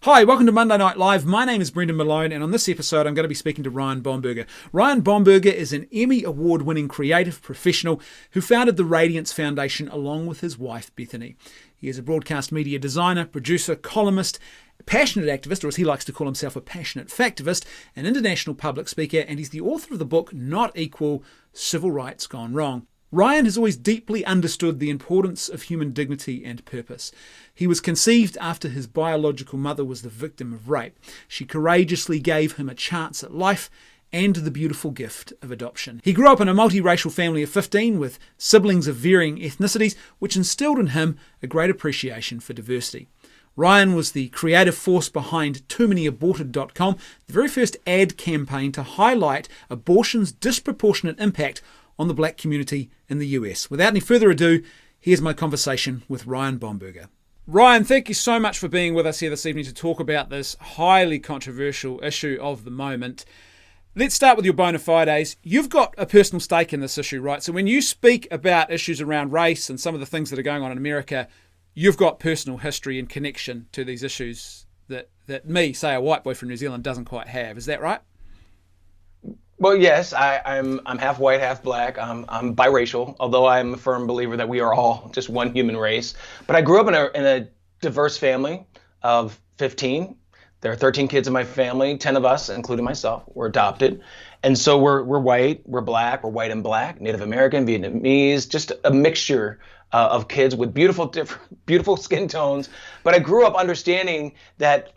Hi, welcome to Monday Night Live. My name is Brendan Malone, and on this episode I'm going to be speaking to Ryan Bomberger. Ryan Bomberger is an Emmy Award-winning creative professional who founded the Radiance Foundation along with his wife Bethany. He is a broadcast media designer, producer, columnist, passionate activist, or as he likes to call himself, a passionate factivist, an international public speaker, and he's the author of the book Not Equal: Civil Rights Gone Wrong. Ryan has always deeply understood the importance of human dignity and purpose. He was conceived after his biological mother was the victim of rape. She courageously gave him a chance at life and the beautiful gift of adoption. He grew up in a multiracial family of 15 with siblings of varying ethnicities, which instilled in him a great appreciation for diversity. Ryan was the creative force behind TooManyAborted.com, the very first ad campaign to highlight abortion's disproportionate impact on the black community in the US. Without any further ado, here's my conversation with Ryan Bomberger. Ryan, thank you so much for being with us here this evening to talk about this highly controversial issue of the moment. Let's start with your bona fides. You've got a personal stake in this issue, right? So when you speak about issues around race and some of the things that are going on in America, you've got personal history and connection to these issues that me, say a white boy from New Zealand, doesn't quite have. Is that right? Well, yes, I'm half white, half black. I'm biracial, although I'm a firm believer that we are all just one human race. But I grew up in a diverse family of 15. There are 13 kids in my family. 10 of us, including myself, were adopted. And so we're white, we're black, we're white and black, Native American, Vietnamese, just a mixture of kids with beautiful skin tones. But I grew up understanding that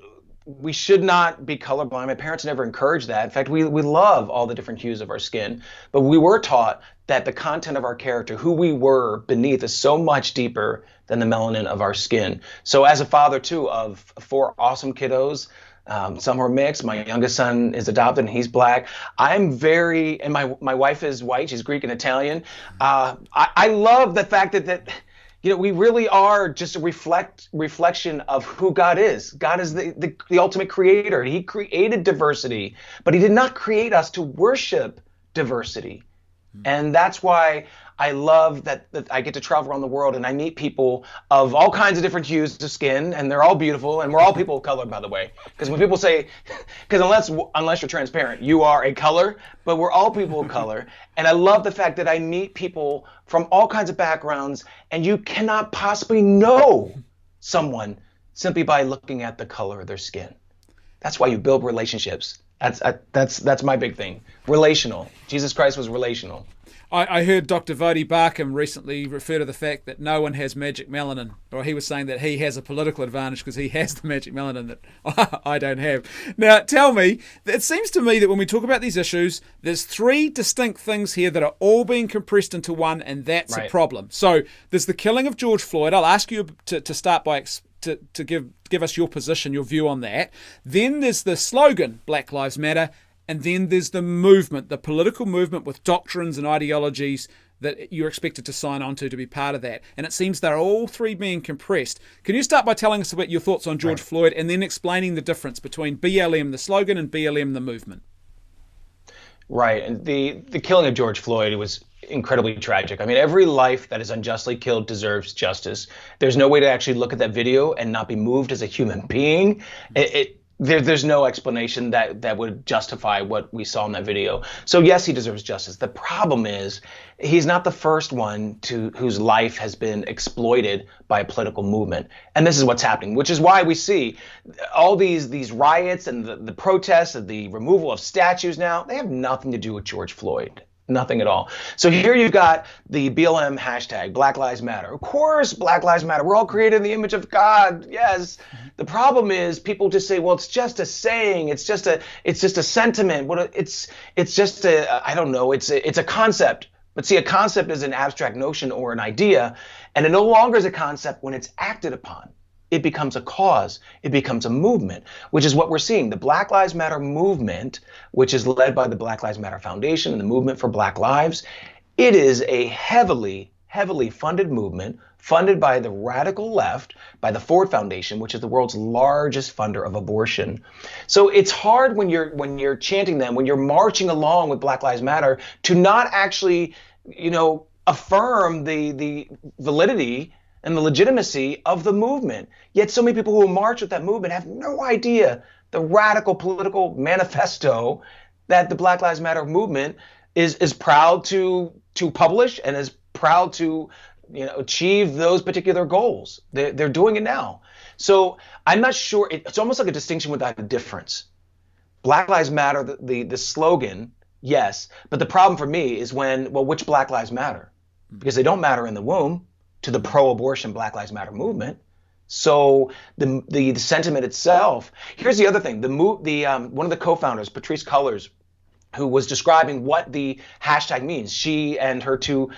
we should not be colorblind. My parents never encouraged that. In fact, we love all the different hues of our skin, but we were taught that the content of our character, who we were beneath, is so much deeper than the melanin of our skin. So as a father, too, of 4 awesome kiddos, some are mixed. My youngest son is adopted and he's black. And my wife is white. She's Greek and Italian. I love the fact that we really are just a reflection of who God is. God is the ultimate creator. He created diversity, but he did not create us to worship diversity. And that's why I love that I get to travel around the world and I meet people of all kinds of different hues of skin, and they're all beautiful, and we're all people of color, by the way. Because when people say, because unless you're transparent, you are a color, but we're all people of color. And I love the fact that I meet people from all kinds of backgrounds, and you cannot possibly know someone simply by looking at the color of their skin. That's why you build relationships. That's my big thing. Relational. Jesus Christ was relational. I heard Dr. Vodi Barkham recently refer to the fact that no one has magic melanin, or he was saying that he has a political advantage because he has the magic melanin that I don't have. Now, tell me, it seems to me that when we talk about these issues, there's 3 distinct things here that are all being compressed into one, and that's right. A problem. So there's the killing of George Floyd. I'll ask you to start by to give us your position, your view on that. Then there's the slogan, Black Lives Matter. And then there's the movement, the political movement with doctrines and ideologies that you're expected to sign on to be part of that. And it seems they're all 3 being compressed. Can you start by telling us about your thoughts on George Floyd and then explaining the difference between BLM, the slogan, and BLM, the movement? Right. And the killing of George Floyd was incredibly tragic. I mean, every life that is unjustly killed deserves justice. There's no way to actually look at that video and not be moved as a human being. There's no explanation that would justify what we saw in that video. So yes, he deserves justice. The problem is he's not the first one whose life has been exploited by a political movement. And this is what's happening, which is why we see all these riots and the protests and the removal of statues now. They have nothing to do with George Floyd. Nothing at all. So here you've got the BLM hashtag, Black Lives Matter. Of course, Black Lives Matter. We're all created in the image of God. Yes. The problem is people just say, well, it's just a saying. It's just a sentiment. It's just I don't know. It's a concept. But see, a concept is an abstract notion or an idea, and it no longer is a concept when it's acted upon. It becomes a cause. It becomes a movement, which is what we're seeing. The Black Lives Matter movement, which is led by the Black Lives Matter Foundation and the Movement for Black Lives, it is a heavily, heavily funded movement funded by the radical left, by the Ford Foundation, which is the world's largest funder of abortion. So it's hard when you're chanting them, when you're marching along with Black Lives Matter, to not actually, affirm the validity and the legitimacy of the movement. Yet so many people who march with that movement have no idea the radical political manifesto that the Black Lives Matter movement is proud to publish and is proud to achieve those particular goals. They're doing it now. So I'm not sure. It's almost like a distinction without a difference. Black Lives Matter, the slogan, yes. But the problem for me is which Black Lives Matter? Because they don't matter in the womb to the pro-abortion Black Lives Matter movement. So the sentiment itself. Here's the other thing. One of the co-founders, Patrisse Cullors, who was describing what the hashtag means. She and her two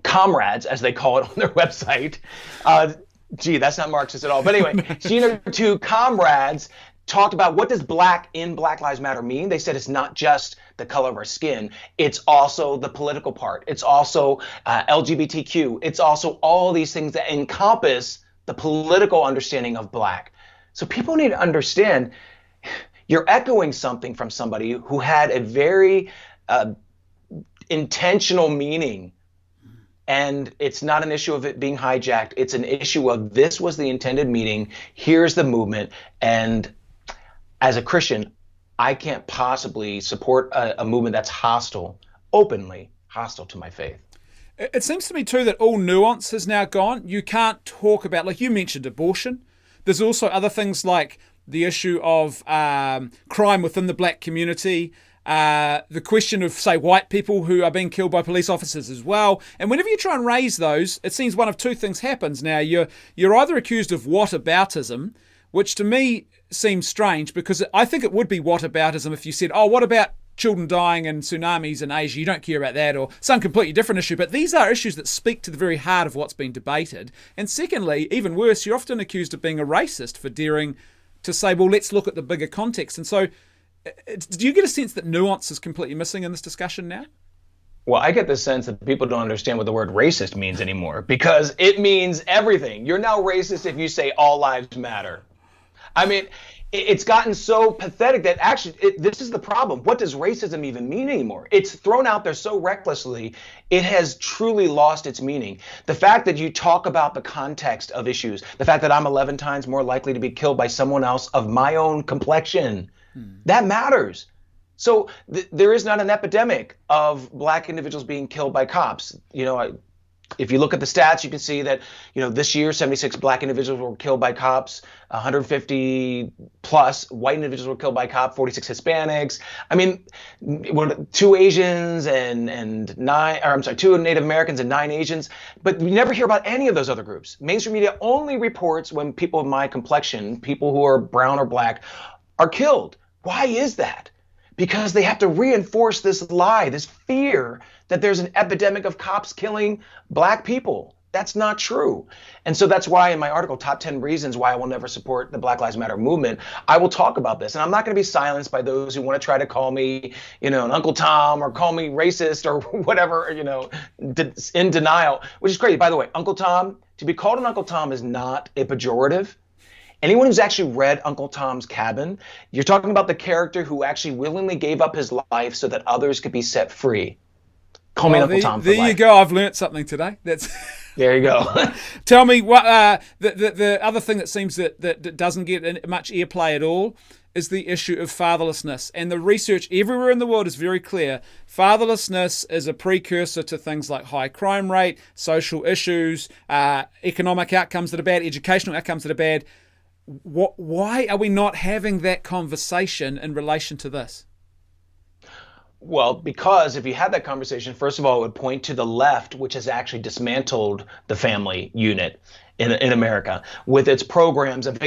comrades, as they call it on their website. That's not Marxist at all. But anyway, she and her two comrades talked about what does black in Black Lives Matter mean. They said it's not just the color of our skin. It's also the political part. It's also LGBTQ. It's also all these things that encompass the political understanding of black. So people need to understand you're echoing something from somebody who had a very intentional meaning. And it's not an issue of it being hijacked. It's an issue of this was the intended meaning. Here's the movement. And as a Christian, I can't possibly support a movement that's openly hostile to my faith. It seems to me too that all nuance has now gone. You can't talk about, like you mentioned, abortion. There's also other things like the issue of crime within the black community, the question of, say, white people who are being killed by police officers as well. And whenever you try and raise those, it seems one of two things happens. Now, you're either accused of whataboutism, which to me seems strange because I think it would be whataboutism if you said, oh, what about children dying in tsunamis in Asia? You don't care about that, or some completely different issue. But these are issues that speak to the very heart of what's been debated. And secondly, even worse, you're often accused of being a racist for daring to say, well, let's look at the bigger context. And so do you get a sense that nuance is completely missing in this discussion now? Well, I get the sense that people don't understand what the word racist means anymore because it means everything. You're now racist if you say all lives matter. I mean, it's gotten so pathetic that actually this is the problem. What does racism even mean anymore? It's thrown out there so recklessly, it has truly lost its meaning. The fact that you talk about the context of issues, the fact that I'm 11 times more likely to be killed by someone else of my own complexion, that matters. So there is not an epidemic of black individuals being killed by cops. If you look at the stats, you can see that, this year, 76 black individuals were killed by cops, 150 plus white individuals were killed by cops, 46 Hispanics. I mean, 2 Asians and 2 Native Americans and 9 Asians. But we never hear about any of those other groups. Mainstream media only reports when people of my complexion, people who are brown or black, are killed. Why is that? Because they have to reinforce this lie, this fear that there's an epidemic of cops killing black people. That's not true. And so that's why in my article, Top 10 Reasons Why I Will Never Support the Black Lives Matter Movement, I will talk about this. And I'm not going to be silenced by those who want to try to call me, an Uncle Tom or call me racist or whatever, in denial, which is crazy. By the way, Uncle Tom, to be called an Uncle Tom is not a pejorative. Anyone who's actually read Uncle Tom's Cabin, you're talking about the character who actually willingly gave up his life so that others could be set free. Call me Uncle Tom for life. There you go. I've learnt something today. There you go. Tell me what the other thing that seems that doesn't get much airplay at all is the issue of fatherlessness. And the research everywhere in the world is very clear. Fatherlessness is a precursor to things like high crime rate, social issues, economic outcomes that are bad, educational outcomes that are bad. Why are we not having that conversation in relation to this? Well, because if you had that conversation, first of all, it would point to the left, which has actually dismantled the family unit. in America with its programs of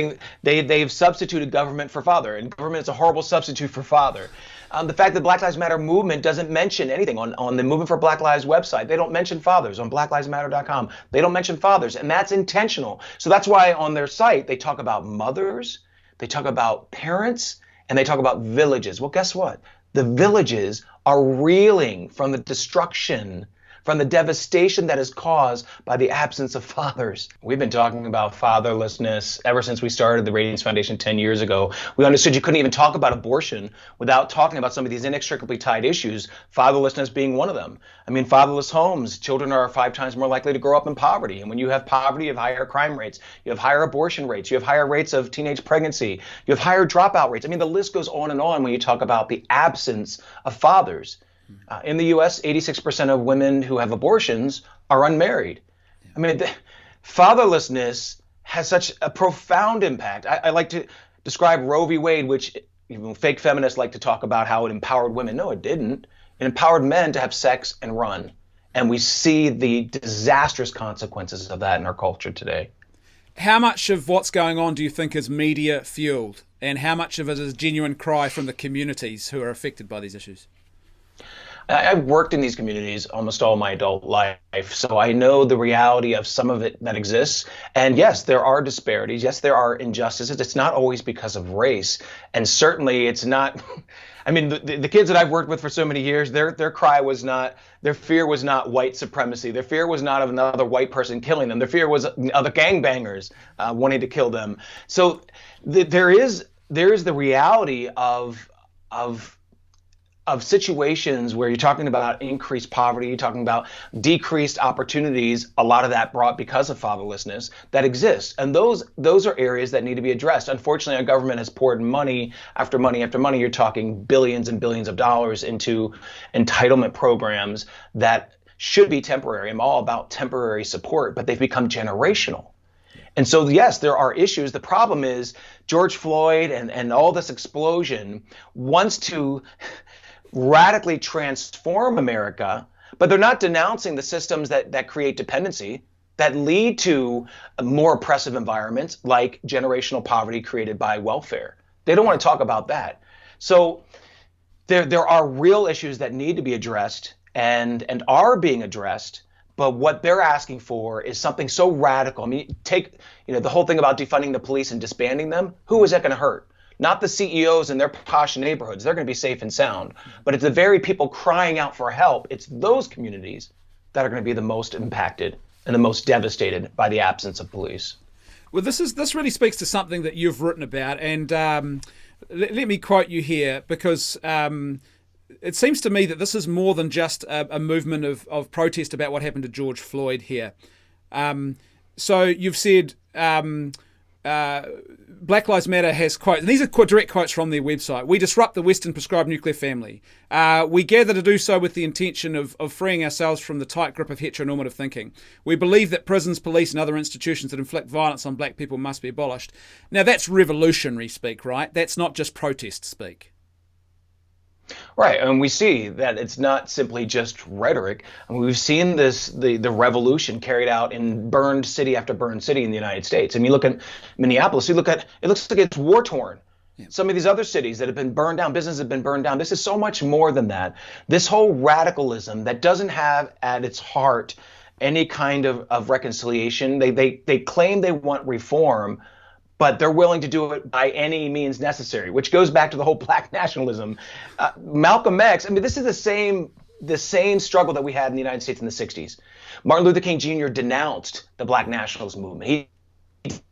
they've substituted government for father, and government is a horrible substitute for father. The fact that Black Lives Matter movement doesn't mention anything on the Movement for Black Lives website. They don't mention fathers on blacklivesmatter.com. They don't mention fathers, and that's intentional. So that's why on their site they talk about mothers, they talk about parents, and they talk about villages. Well, guess what? The villages are reeling from the destruction, from the devastation that is caused by the absence of fathers. We've been talking about fatherlessness ever since we started the Radiance Foundation 10 years ago. We understood you couldn't even talk about abortion without talking about some of these inextricably tied issues, fatherlessness being one of them. I mean, fatherless homes, children are 5 times more likely to grow up in poverty. And when you have poverty, you have higher crime rates, you have higher abortion rates, you have higher rates of teenage pregnancy, you have higher dropout rates. I mean, the list goes on and on when you talk about the absence of fathers. In the U.S., 86% of women who have abortions are unmarried. I mean, fatherlessness has such a profound impact. I like to describe Roe v. Wade, which fake feminists like to talk about how it empowered women. No, it didn't. It empowered men to have sex and run. And we see the disastrous consequences of that in our culture today. How much of what's going on do you think is media fueled? And how much of it is a genuine cry from the communities who are affected by these issues? I've worked in these communities almost all my adult life, so I know the reality of some of it that exists. And yes, there are disparities. Yes, there are injustices. It's not always because of race. And certainly it's not, I mean, the kids that I've worked with for so many years, their cry was not, their fear was not white supremacy. Their fear was not of another white person killing them. Their fear was of the gangbangers wanting to kill them. So there is the reality of situations where you're talking about increased poverty, you're talking about decreased opportunities, a lot of that brought because of fatherlessness that exists. And those are areas that need to be addressed. Unfortunately, our government has poured money after money after money. You're talking billions and billions of dollars into entitlement programs that should be temporary. I'm all about temporary support, but they've become generational. And so, yes, there are issues. The problem is George Floyd and all this explosion wants to radically transform America, but they're not denouncing the systems that create dependency, that lead to more oppressive environments like generational poverty created by welfare. They don't want to talk about that. So there are real issues that need to be addressed and are being addressed, but what they're asking for is something so radical. I mean, take the whole thing about defunding the police and disbanding them. Who is that going to hurt? Not the CEOs in their posh neighborhoods. They're going to be safe and sound. But it's the very people crying out for help. It's those communities that are going to be the most impacted and the most devastated by the absence of police. Well, this really speaks to something that you've written about. And let me quote you here, because it seems to me that this is more than just a movement of protest about what happened to George Floyd here. So you've said Black Lives Matter has quotes, and these are direct quotes from their website. We disrupt the Western prescribed nuclear family. We gather to do so with the intention of freeing ourselves from the tight grip of heteronormative thinking. We believe that prisons, police, and other institutions that inflict violence on black people must be abolished. Now, that's revolutionary speak, right? That's not just protest speak. Right, and we see that it's not simply just rhetoric. I mean, we've seen the revolution carried out in burned city after burned city in the United States. And you look at Minneapolis, it looks like it's war torn. Yeah. Some of these other cities that have been burned down, businesses have been burned down. This is so much more than that. This whole radicalism that doesn't have at its heart any kind of reconciliation. They claim they want reform, but they're willing to do it by any means necessary, which goes back to the whole black nationalism. Malcolm X, I mean, this is the same struggle that we had in the United States in the 60s. Martin Luther King Jr. denounced the black nationalist movement. He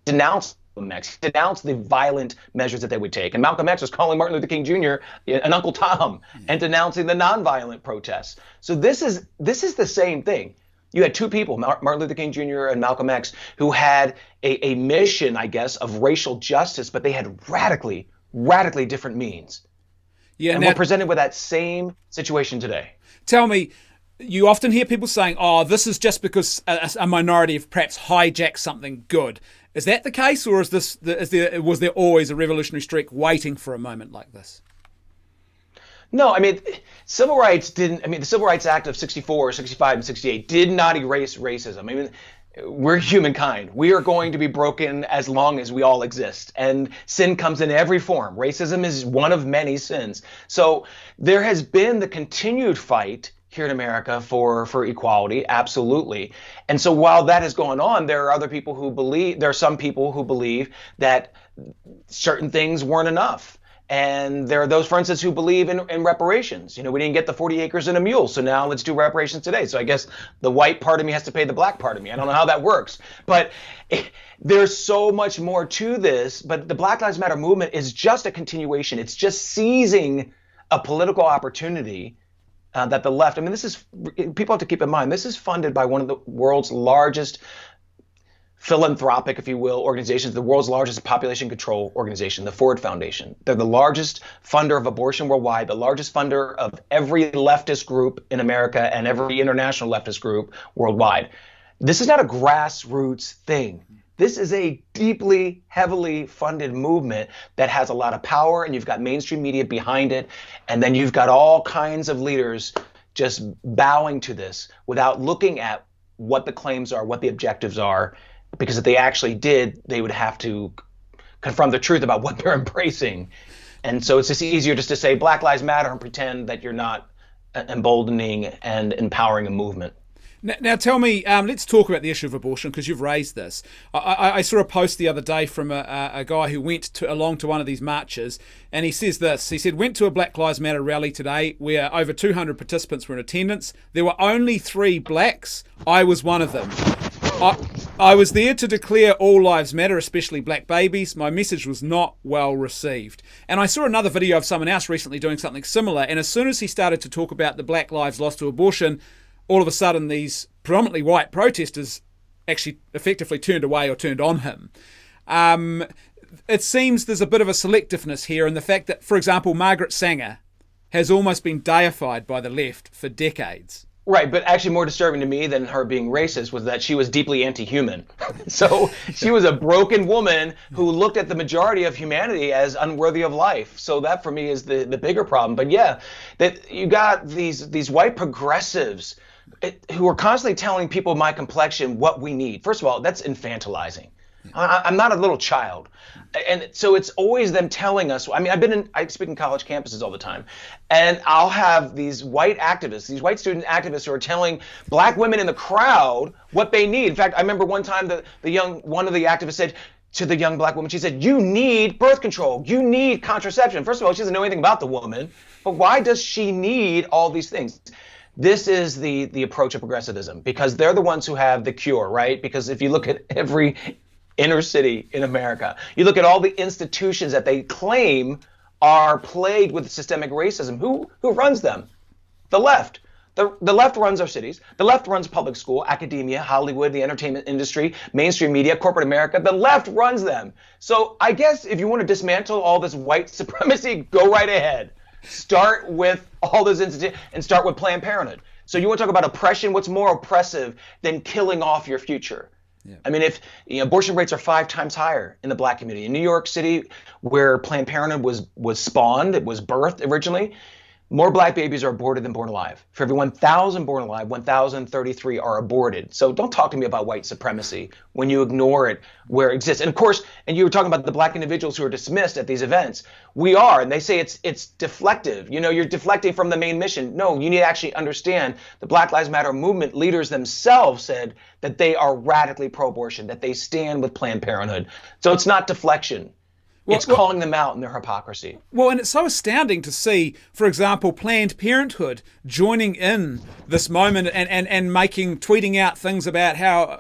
denounced Malcolm X. He denounced the violent measures that they would take. And Malcolm X was calling Martin Luther King Jr. an Uncle Tom and denouncing the nonviolent protests. So this is the same thing. You had two people, Martin Luther King Jr. and Malcolm X, who had a mission, I guess, of racial justice, but they had radically different means. Yeah, and we're presented with that same situation today. Tell me, you often hear people saying, oh, this is just because a minority have perhaps hijacked something good. Is that the case, or was there always a revolutionary streak waiting for a moment like this? No, I mean, civil rights didn't. I mean, the Civil Rights Act of 64, 65, and 68 did not erase racism. I mean, we're humankind. We are going to be broken as long as we all exist. And sin comes in every form. Racism is one of many sins. So there has been the continued fight here in America for equality, absolutely. And so while that is going on, there are some people who believe that certain things weren't enough. And there are those, for instance, who believe in reparations. We didn't get the 40 acres and a mule, so now let's do reparations today. So I guess the white part of me has to pay the black part of me. I don't know how that works. But there's so much more to this. But the Black Lives Matter movement is just a continuation. It's just seizing a political opportunity that the left, people have to keep in mind, this is funded by one of the world's largest philanthropic, if you will, organizations, the world's largest population control organization, the Ford Foundation. They're the largest funder of abortion worldwide, the largest funder of every leftist group in America and every international leftist group worldwide. This is not a grassroots thing. This is a deeply, heavily funded movement that has a lot of power, and you've got mainstream media behind it, and then you've got all kinds of leaders just bowing to this without looking at what the claims are, what the objectives are, because if they actually did, they would have to confront the truth about what they're embracing. And so it's just easier just to say Black Lives Matter and pretend that you're not emboldening and empowering a movement. Now tell me, let's talk about the issue of abortion, because you've raised this. I saw a post the other day from a guy who went along to one of these marches, and he says this. He said, went to a Black Lives Matter rally today where over 200 participants were in attendance. There were only 3 blacks. I was one of them. I was there to declare all lives matter, especially black babies. My message was not well received. And I saw another video of someone else recently doing something similar, and as soon as he started to talk about the black lives lost to abortion, all of a sudden these predominantly white protesters actually effectively turned away or turned on him. It seems there's a bit of a selectiveness here in the fact that, for example, Margaret Sanger has almost been deified by the left for decades. Right, but actually more disturbing to me than her being racist was that she was deeply anti-human. So she was a broken woman who looked at the majority of humanity as unworthy of life. So that for me is the bigger problem. But yeah, that you got these white progressives who are constantly telling people my complexion what we need. First of all, that's infantilizing. I'm not a little child. And so it's always them telling us, I speak in college campuses all the time, and I'll have these white activists, these white student activists who are telling black women in the crowd what they need. In fact, I remember one time one of the activists said to the young black woman, she said, you need birth control, you need contraception. First of all, she doesn't know anything about the woman, but why does she need all these things? This is the approach of progressivism, because they're the ones who have the cure, right? Because if you look at every inner city in America, you look at all the institutions that they claim are plagued with systemic racism. Who runs them? The left. The left runs our cities. The left runs public school, academia, Hollywood, the entertainment industry, mainstream media, corporate America. The left runs them. So I guess if you want to dismantle all this white supremacy, go right ahead. Start with all those institutions and start with Planned Parenthood. So you want to talk about oppression? What's more oppressive than killing off your future? Yeah. I mean, if abortion rates are 5 times higher in the black community. In New York City, where Planned Parenthood was spawned, it was birthed originally, more black babies are aborted than born alive. For every 1,000 born alive, 1,033 are aborted. So don't talk to me about white supremacy when you ignore it where it exists. And of course, and you were talking about the black individuals who are dismissed at these events. We are, and they say it's deflective. You're deflecting from the main mission. No, you need to actually understand the Black Lives Matter movement leaders themselves said that they are radically pro-abortion, that they stand with Planned Parenthood. So it's not deflection. It's calling them out in their hypocrisy. Well, and it's so astounding to see, for example, Planned Parenthood joining in this moment and tweeting out things about how,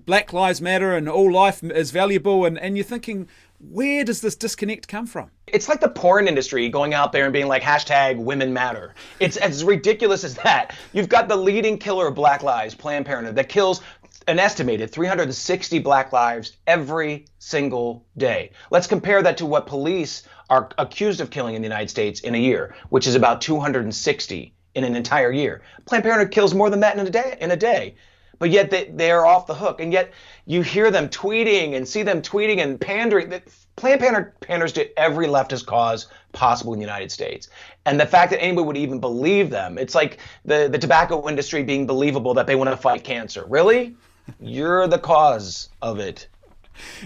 Black Lives Matter and all life is valuable. And you're thinking, where does this disconnect come from? It's like the porn industry going out there and being like, #women matter. It's as ridiculous as that. You've got the leading killer of Black lives, Planned Parenthood, that kills an estimated 360 black lives every single day. Let's compare that to what police are accused of killing in the United States in a year, which is about 260 in an entire year. Planned Parenthood kills more than that in a day. But yet they are off the hook. And yet you hear them tweeting and see them tweeting and pandering. Planned Parenthood panders to every leftist cause possible in the United States. And the fact that anyone would even believe them, it's like the tobacco industry being believable that they want to fight cancer. Really? You're the cause of it.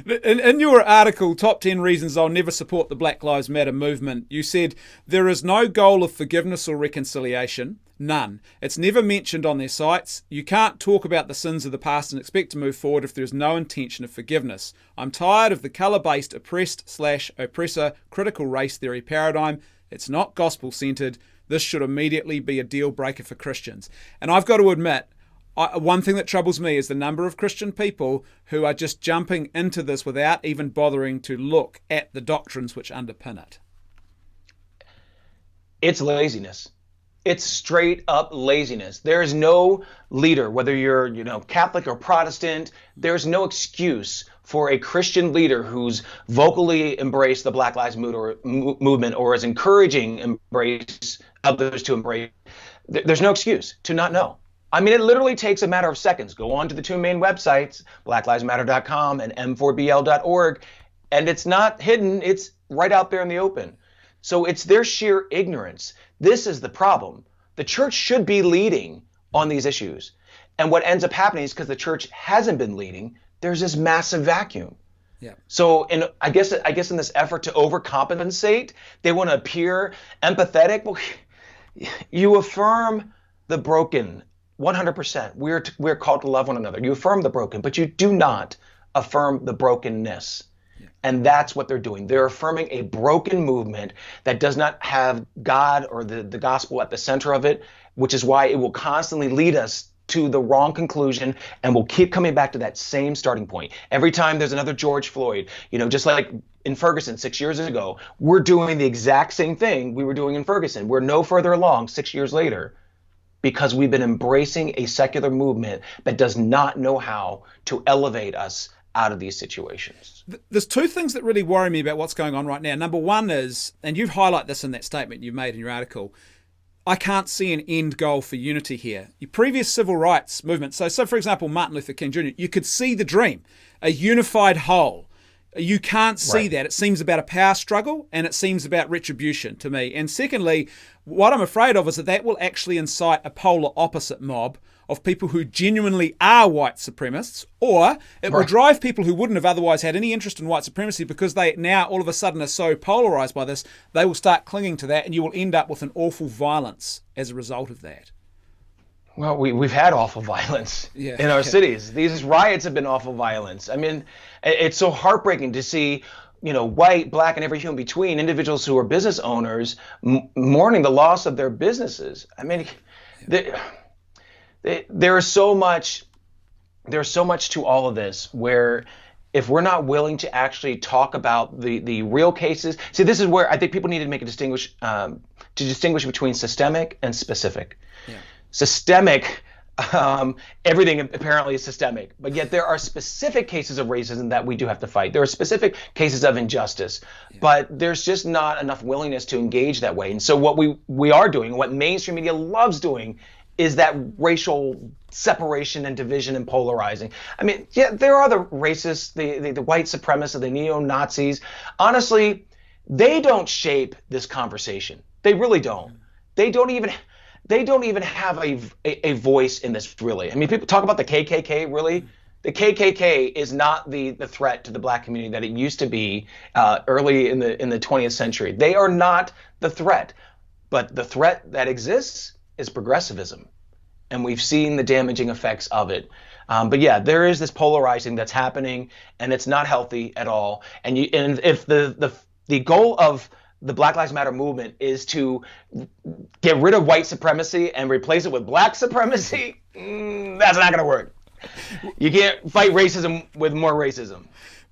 In your article, Top 10 Reasons I'll Never Support the Black Lives Matter Movement, you said, there is no goal of forgiveness or reconciliation. None. It's never mentioned on their sites. You can't talk about the sins of the past and expect to move forward if there is no intention of forgiveness. I'm tired of the colour-based oppressed/oppressor critical race theory paradigm. It's not gospel-centred. This should immediately be a deal breaker for Christians. And I've got to admit, one thing that troubles me is the number of Christian people who are just jumping into this without even bothering to look at the doctrines which underpin it. It's laziness. It's straight up laziness. There is no leader, whether you're, Catholic or Protestant, there's no excuse for a Christian leader who's vocally embraced the Black Lives Matter movement or is encouraging embrace others to embrace. There's no excuse to not know. I mean, it literally takes a matter of seconds. Go on to the two main websites, blacklivesmatter.com and m4bl.org, and it's not hidden. It's right out there in the open. So it's their sheer ignorance. This is the problem. The church should be leading on these issues. And what ends up happening is because the church hasn't been leading, there's this massive vacuum. Yeah. So I guess in this effort to overcompensate, they want to appear empathetic. Well, you affirm the broken 100%. We're called to love one another. You affirm the broken, but you do not affirm the brokenness. Yeah. And that's what they're doing. They're affirming a broken movement that does not have God or the gospel at the center of it, which is why it will constantly lead us to the wrong conclusion, and we'll keep coming back to that same starting point. Every time there's another George Floyd, just like in Ferguson 6 years ago, we're doing the exact same thing we were doing in Ferguson. We're no further along 6 years later, because we've been embracing a secular movement that does not know how to elevate us out of these situations. There's two things that really worry me about what's going on right now. Number one is, and you highlight this in that statement you made in your article, I can't see an end goal for unity here. Your previous civil rights movement, so for example, Martin Luther King Jr., you could see the dream, a unified whole. You can't see that. It seems about a power struggle, and it seems about retribution to me. And secondly, what I'm afraid of is that will actually incite a polar opposite mob of people who genuinely are white supremacists, or it will drive people who wouldn't have otherwise had any interest in white supremacy, because they now all of a sudden are so polarized by this, they will start clinging to that, and you will end up with an awful violence as a result of that. Well, we've had awful violence in our cities. These riots have been awful violence. I mean, it's so heartbreaking to see, white, black, and every human between, individuals who are business owners mourning the loss of their businesses. I mean, there's so much to all of this where if we're not willing to actually talk about the real cases, see, this is where I think people need to make a distinguish between systemic and specific. Yeah. Systemic, everything apparently is systemic, but yet there are specific cases of racism that we do have to fight. There are specific cases of injustice, but there's just not enough willingness to engage that way. And so what we are doing, what mainstream media loves doing, is that racial separation and division and polarizing. I mean, there are the racists, the white supremacists, the neo-Nazis. Honestly, they don't shape this conversation. They really don't. They don't even have a voice in this, really. I mean, people talk about the KKK, really. The KKK is not the threat to the black community that it used to be early in the 20th century. They are not the threat. But the threat that exists is progressivism. And we've seen the damaging effects of it. But yeah, there is this polarizing that's happening, and it's not healthy at all. And if the goal of the Black Lives Matter movement is to get rid of white supremacy and replace it with black supremacy, that's not going to work. You can't fight racism with more racism.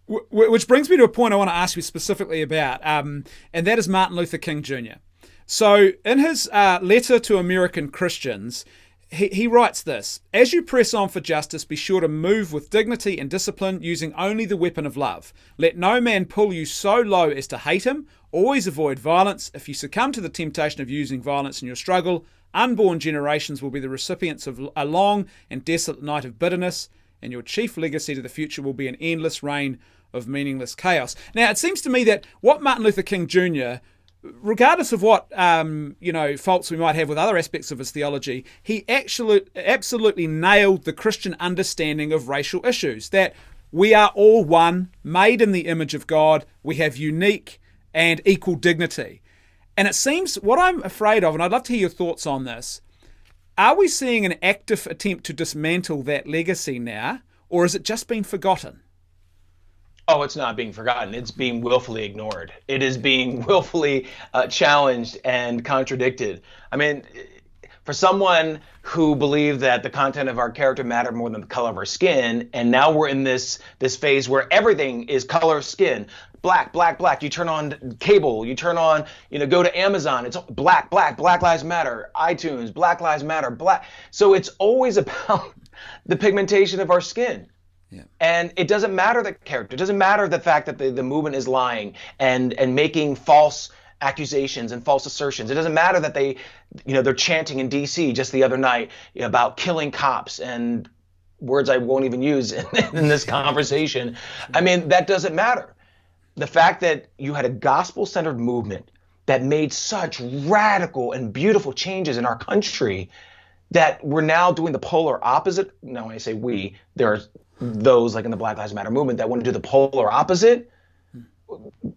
Which brings me to a point I want to ask you specifically about, and that is Martin Luther King Jr. So in his letter to American Christians, he writes this: as you press on for justice, be sure to move with dignity and discipline, using only the weapon of love. Let no man pull you so low as to hate him. Always avoid violence. If you succumb to the temptation of using violence in your struggle, unborn generations will be the recipients of a long and desolate night of bitterness, and your chief legacy to the future will be an endless reign of meaningless chaos. Now, it seems to me that what Martin Luther King Jr. regardless of what faults we might have with other aspects of his theology, he actually absolutely nailed the Christian understanding of racial issues, that we are all one, made in the image of God. We have unique and equal dignity. And it seems, what I'm afraid of, and I'd love to hear your thoughts on this, are we seeing an active attempt to dismantle that legacy now, or has it just been forgotten? Oh, it's not being forgotten. It's being willfully ignored. It is being willfully challenged and contradicted. I mean, for someone who believed that the content of our character mattered more than the color of our skin, and now we're in this phase where everything is color of skin. Black, black, black. You turn on cable, you turn on, go to Amazon, it's black, black, Black Lives Matter, iTunes, Black Lives Matter, black. So it's always about the pigmentation of our skin. Yeah. And it doesn't matter the character. It doesn't matter the fact that the movement is lying and making false accusations and false assertions. It doesn't matter that they're chanting in DC just the other night about killing cops and words I won't even use in this conversation. I mean, that doesn't matter. The fact that you had a gospel-centered movement that made such radical and beautiful changes in our country that we're now doing the polar opposite. Now, when I say we, there are those like in the Black Lives Matter movement that want to do the polar opposite.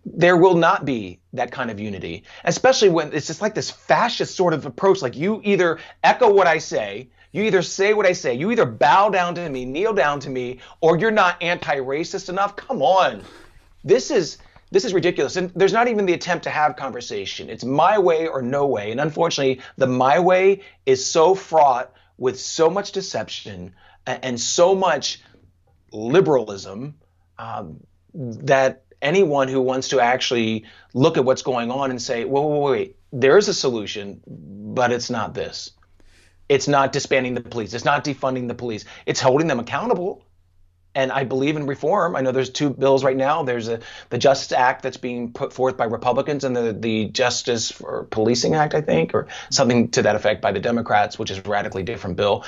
There will not be that kind of unity, especially when it's just like this fascist sort of approach. Like, you either echo what I say, you either say what I say, you either bow down to me, kneel down to me, or you're not anti-racist enough. Come on. This is ridiculous. And there's not even the attempt to have conversation. It's my way or no way. And unfortunately, the my way is so fraught with so much deception and so much liberalism that anyone who wants to actually look at what's going on and say, wait, there is a solution, but it's not this. It's not disbanding the police. It's not defunding the police. It's holding them accountable. And I believe in reform. I know there's two bills right now. There's the Justice Act that's being put forth by Republicans, and the Justice for Policing Act, I think, or something to that effect by the Democrats, which is a radically different bill.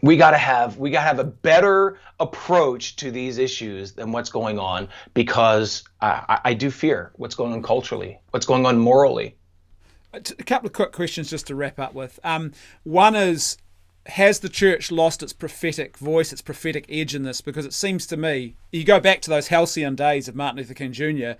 We gotta have a better approach to these issues than what's going on, because I do fear what's going on culturally, what's going on morally. A couple of quick questions just to wrap up with. One is, has the church lost its prophetic voice, its prophetic edge in this? Because it seems to me, you go back to those halcyon days of Martin Luther King Jr.,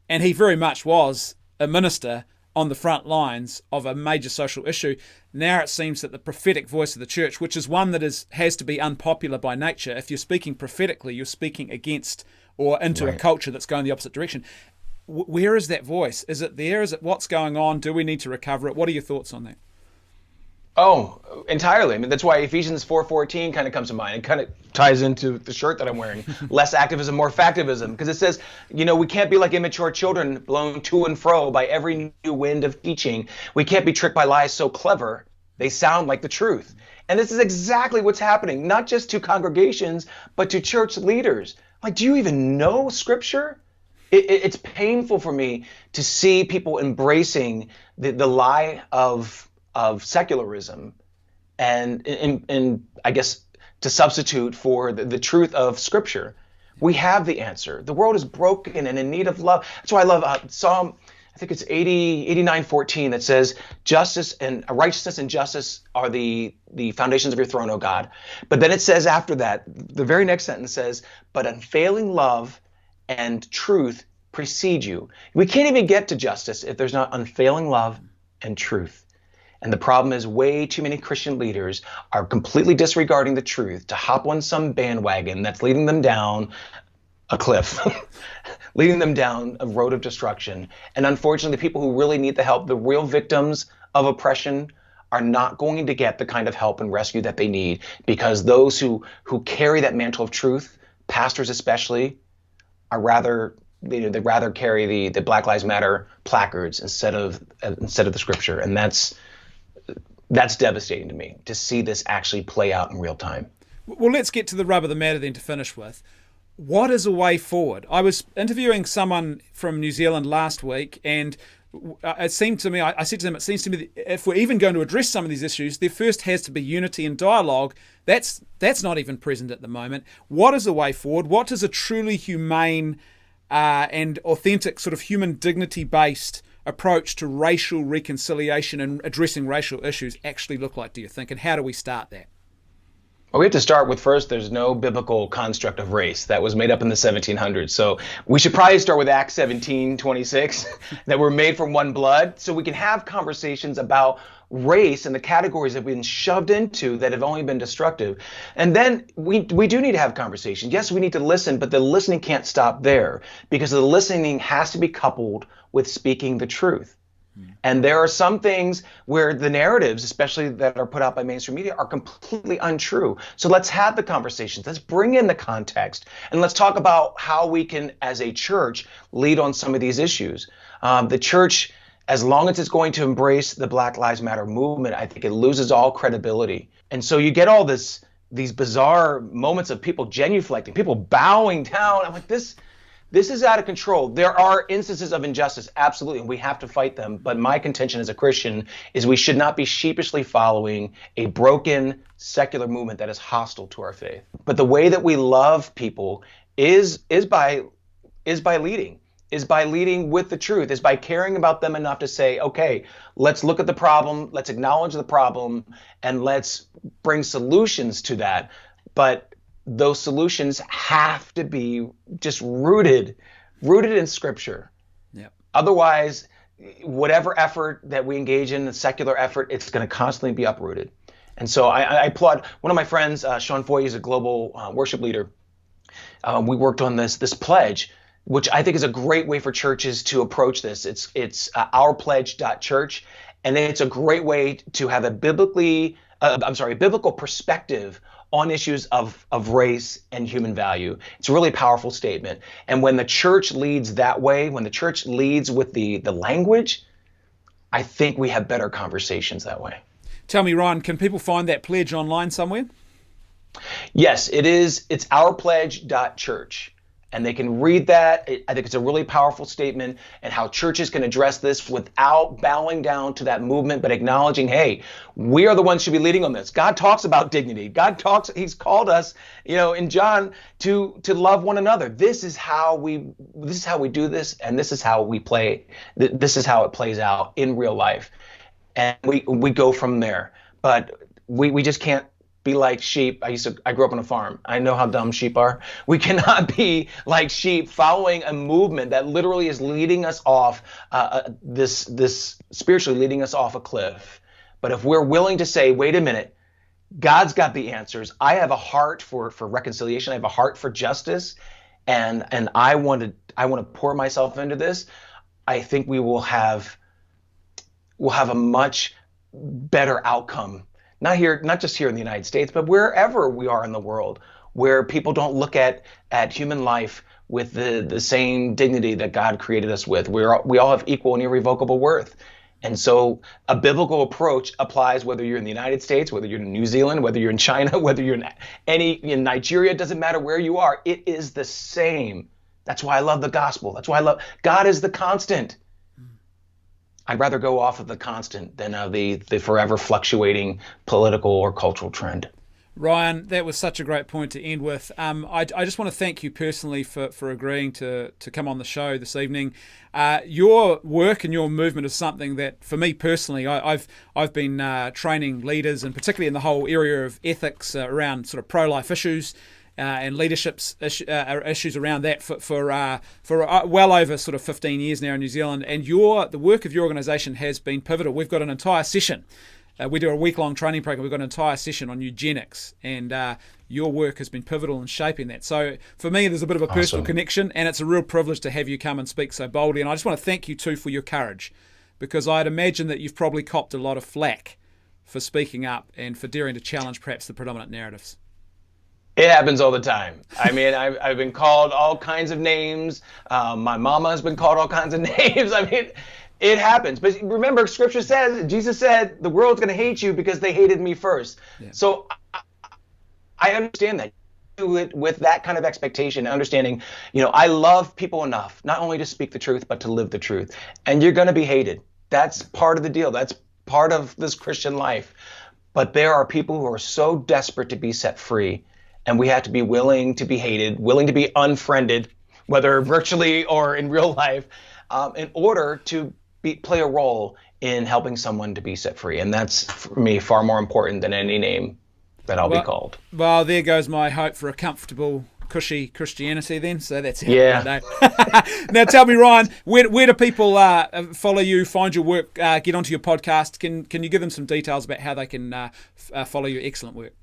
and he very much was a minister on the front lines of a major social issue. Now it seems that the prophetic voice of the church, which is one that has to be unpopular by nature, if you're speaking prophetically, you're speaking against or into a culture that's going the opposite direction. Where is that voice? Is it there? Is it what's going on? Do we need to recover it? What are your thoughts on that? Oh, entirely. I mean, that's why Ephesians 4:14 kind of comes to mind. It kind of ties into the shirt that I'm wearing. Less activism, more factivism. Because it says, we can't be like immature children blown to and fro by every new wind of teaching. We can't be tricked by lies so clever they sound like the truth. And this is exactly what's happening, not just to congregations, but to church leaders. Like, do you even know Scripture? It's painful for me to see people embracing the lie of secularism and I guess to substitute for the truth of Scripture. We have the answer. The world is broken and in need of love. That's why I love Psalm, I think it's 89:14, that says justice and righteousness and justice are the foundations of your throne, O God. But then it says after that, the very next sentence says, but unfailing love and truth precede you. We can't even get to justice if there's not unfailing love and truth. And the problem is way too many Christian leaders are completely disregarding the truth to hop on some bandwagon that's leading them down a cliff, leading them down a road of destruction. And unfortunately, the people who really need the help, the real victims of oppression, are not going to get the kind of help and rescue that they need, because those who carry that mantle of truth, pastors especially, are rather they rather carry the Black Lives Matter placards instead of the Scripture. And that's devastating to me to see this actually play out in real time. Well, let's get to the rub of the matter then to finish with. What is a way forward? I was interviewing someone from New Zealand last week, and it seemed to me, I said to them, it seems to me that if we're even going to address some of these issues, there first has to be unity and dialogue. That's not even present at the moment. What is a way forward? What does a truly humane and authentic sort of human dignity-based approach to racial reconciliation and addressing racial issues actually look like, do you think? And how do we start that? Well, we have to start with first, there's no biblical construct of race that was made up in the 1700s. So we should probably start with Acts 17:26, that we're made from one blood, so we can have conversations about race and the categories that we've been shoved into that have only been destructive. And then we do need to have conversations. Yes, we need to listen, but the listening can't stop there, because the listening has to be coupled with speaking the truth. And there are some things where the narratives, especially that are put out by mainstream media, are completely untrue. So let's have the conversations. Let's bring in the context, and let's talk about how we can, as a church, lead on some of these issues. The church, as long as it's going to embrace the Black Lives Matter movement, I think it loses all credibility. And so you get all these bizarre moments of people genuflecting, people bowing down. I'm like, this is out of control. There are instances of injustice, absolutely, and we have to fight them. But my contention as a Christian is we should not be sheepishly following a broken secular movement that is hostile to our faith. But the way that we love people is by leading. Is by leading with the truth, is by caring about them enough to say, okay, let's look at the problem, let's acknowledge the problem, and let's bring solutions to that. But those solutions have to be just rooted in Scripture. Yep. Otherwise, whatever effort that we engage in, the secular effort, it's going to constantly be uprooted. And so I applaud one of my friends, Sean Foy, is a global worship leader. We worked on this pledge, which I think is a great way for churches to approach this. It's ourpledge.church, and it's a great way to have a biblical perspective on issues of race and human value. It's a really powerful statement. And when the church leads that way, when the church leads with the language, I think we have better conversations that way. Tell me, Ryan, can people find that pledge online somewhere? Yes, it is. It's ourpledge.church. And they can read that. I think it's a really powerful statement, and how churches can address this without bowing down to that movement, but acknowledging, hey, we are the ones who should be leading on this. God talks about dignity. He's called us, in John to love one another. This is how we do this, and this is how we play. This is how it plays out in real life. And we go from there. But we just can't be like sheep. I grew up on a farm. I know how dumb sheep are. We cannot be like sheep following a movement that literally is leading us off this spiritually leading us off a cliff. But if we're willing to say, wait a minute, God's got the answers. I have a heart for reconciliation. I have a heart for justice, and I want to pour myself into this. I think we'll have a much better outcome. Not just here in the United States, but wherever we are in the world, where people don't look at human life with the same dignity that God created us with. We all have equal and irrevocable worth. And so a biblical approach applies whether you're in the United States, whether you're in New Zealand, whether you're in China, whether you're in Nigeria. It doesn't matter where you are. It is the same. That's why I love the gospel. That's why God is the constant. I'd rather go off of the constant than the forever fluctuating political or cultural trend. Ryan, that was such a great point to end with. I just want to thank you personally for agreeing to come on the show this evening. Your work and your movement is something that, for me personally, I've been training leaders, and particularly in the whole area of ethics around sort of pro-life issues. And leadership issues around that for well over sort of 15 years now in New Zealand. And the work of your organisation has been pivotal. We've got an entire session. We do a week-long training program. We've got an entire session on eugenics, and your work has been pivotal in shaping that. So for me, there's a bit of a personal connection, and it's a real privilege to have you come and speak so boldly. And I just want to thank you too for your courage, because I'd imagine that you've probably copped a lot of flack for speaking up and for daring to challenge perhaps the predominant narratives. It happens all the time. I mean, I've been called all kinds of names. My mama has been called all kinds of names. I mean, it happens. But remember, Scripture says, Jesus said, the world's going to hate you because they hated me first. Yeah. So I understand that. Do it with that kind of expectation, understanding, I love people enough, not only to speak the truth, but to live the truth. And you're going to be hated. That's part of the deal. That's part of this Christian life. But there are people who are so desperate to be set free. And we have to be willing to be hated, willing to be unfriended, whether virtually or in real life, in order to play a role in helping someone to be set free. And that's, for me, far more important than any name that I'll be called. Well, there goes my hope for a comfortable, cushy Christianity then. So that's it. Yeah. Now tell me, Ryan, where do people follow you, find your work, get onto your podcast? Can you give them some details about how they can follow your excellent work?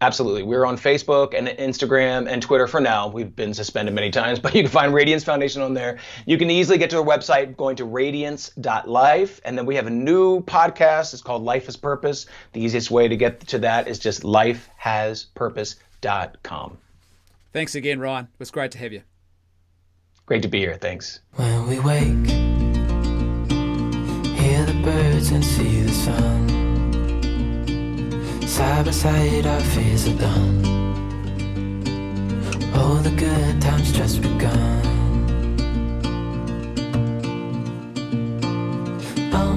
Absolutely. We're on Facebook and Instagram and Twitter for now. We've been suspended many times, but you can find Radiance Foundation on there. You can easily get to our website going to radiance.life. And then we have a new podcast. It's called Life Has Purpose. The easiest way to get to that is just lifehaspurpose.com. Thanks again, Ryan. It was great to have you. Great to be here. Thanks. When we wake, hear the birds and see the sun. Side by side our fears are done. Oh, the good times just begun. Oh,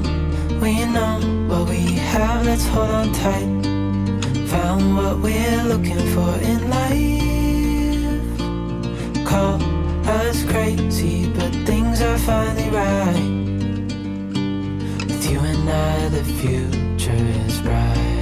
we know what we have, let's hold on tight. Found what we're looking for in life. Call us crazy, but things are finally right. With you and I, the future is bright.